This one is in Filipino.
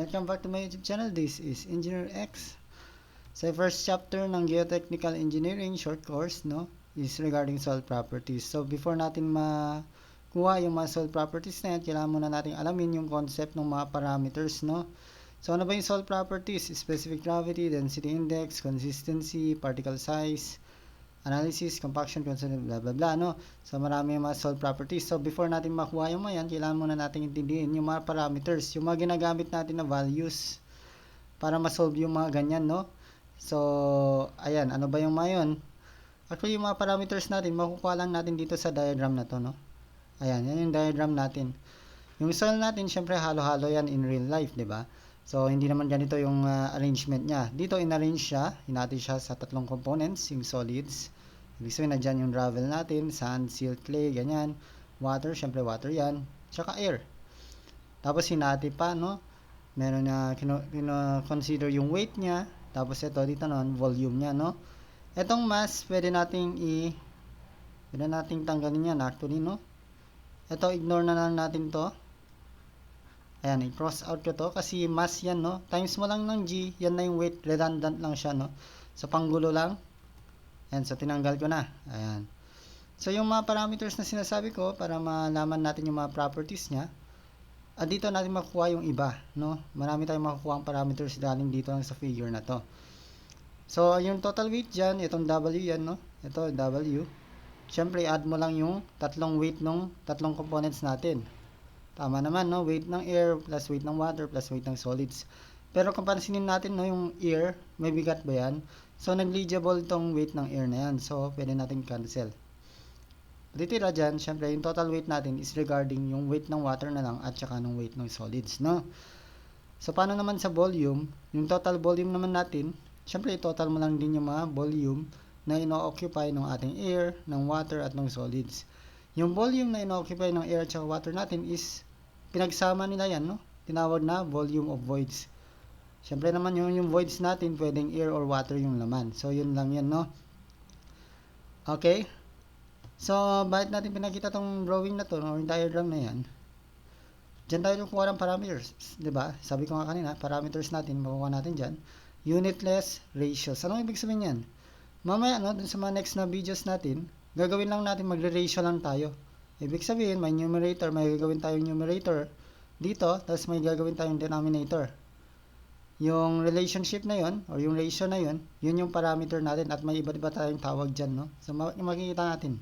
Welcome back to my YouTube channel. This is Engineer X. Sa first chapter ng Geotechnical Engineering short course, no, is regarding soil properties. So before natin makuha yung mga soil properties na yan, kailangan muna natin alamin yung concept ng mga parameters, no. So ano ba yung soil properties? Specific gravity, density index, consistency, particle size, analysis, compaction, concentration, blah blah blah, no. So marami yung mga soil properties. So before natin makuha yung mga yan, kailangan muna natin intindihin yung mga parameters, yung mga ginagamit natin na values para ma-solve yung mga ganyan, no. So ayan, ano ba yung mga yun? Actually yung mga parameters natin makukuha lang natin dito sa diagram na to, no. Ayan, yan yung diagram natin. Yung soil natin, syempre halo-halo yan in real life, di ba? So, hindi naman ganito yung arrangement niya. Dito, in-arrange siya. Hinati siya sa tatlong components, yung solids. Ibig sabihin, nandyan yung gravel natin, sand, silt, clay, ganyan. Water, syempre water yan. Tsaka air. Tapos, hinati pa, no? Meron na, consider yung weight niya. Tapos, ito, dito naman, volume niya, no? Etong mass, pwede nating tanggalin yan, actually, no? Ito, ignore na lang natin to. Ayan, i-cross out ko to kasi mass yan, no? Times mo lang ng G, yan na yung weight, redundant lang siya, no? So, panggulo lang. Ayan, so tinanggal ko na. Ayan. So, yung mga parameters na sinasabi ko para malaman natin yung mga properties niya, dito natin makukuha yung iba, no? Marami tayong makukuha ang parameters galing dito lang sa figure na to. So, yung total weight dyan, itong W yan, no? Ito, W. Siyempre, add mo lang yung tatlong weight ng tatlong components natin. Tama naman, no? Weight ng air plus weight ng water plus weight ng solids. Pero kung pansinin natin, no, yung air, may bigat ba yan? So, negligible tong weight ng air na yan. So, pwede natin cancel. Titira dyan, syempre, yung total weight natin is regarding yung weight ng water na lang at saka ng weight ng solids, no? So, paano naman sa volume? Yung total volume naman natin, syempre, total mo lang din yung mga volume na ino-occupy ng ating air, ng water at ng solids. Yung volume na ino-occupy ng air at saka water natin is pinagsama nila yan, no? Tinawag na volume of voids. Siyempre naman yung voids natin, pwedeng air or water yung laman. So, yun lang yan, no? Okay? So, bakit natin pinakita tong drawing na to, or diagram na yan? Diyan tayo kukuha ng parameters, di ba? Sabi ko nga kanina, parameters natin, makukuha natin dyan. Unitless ratios. Anong ibig sabihin yan? Mamaya, no, dun sa mga next na videos natin, gagawin lang natin, magre-ratio lang tayo. Ibig sabihin, may numerator, may gagawin tayong numerator dito, tapos may gagawin tayong denominator. Yung relationship na yon or yung ratio na yon, yun yung parameter natin at may iba't iba tayong tawag dyan, no? So, makikita natin.